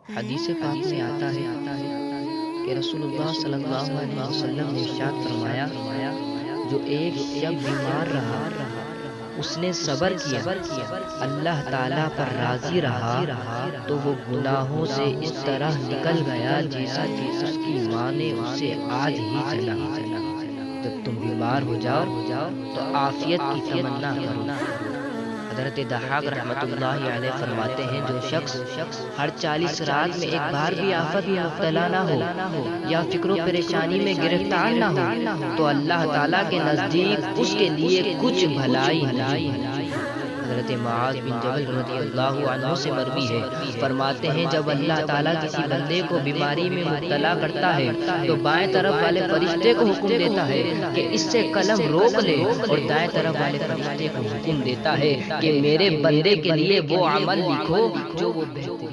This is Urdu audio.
حدیث پاک میں آتا ہے کہ رسول اللہ صلی اللہ علیہ وسلم نے ارشاد فرمایا، جو ایک شب بیمار رہا اس نے صبر کیا، اللہ تعالیٰ پر راضی رہا تو وہ گناہوں سے اس طرح نکل گیا جیسا کہ اس کی ماں نے اسے آج ہی چنا۔ جب تم بیمار ہو جاؤ تو عافیت کی تمنا کرو۔ حضرت ضحاک رحمۃ اللہ علیہ فرماتے ہیں، جو شخص ہر 40 رات میں ایک بار بھی آفت میں مبتلا نہ ہو یا فکر و پریشانی میں گرفتار نہ ہو تو اللہ تعالیٰ کے نزدیک اس کے لیے کچھ بھلائی نہیں۔ حضرت معاذ بن جبل رضی اللہ عنہ سے مروی ہے، فرماتے ہیں جب اللہ تعالیٰ کسی بندے کو بیماری میں مبتلا کرتا ہے تو بائیں طرف والے فرشتے کو حکم دیتا ہے کہ اس سے قلم روک لے، اور دائیں طرف والے فرشتے کو حکم دیتا ہے کہ میرے بندے کے لیے وہ عمل لکھو جو وہ بہترین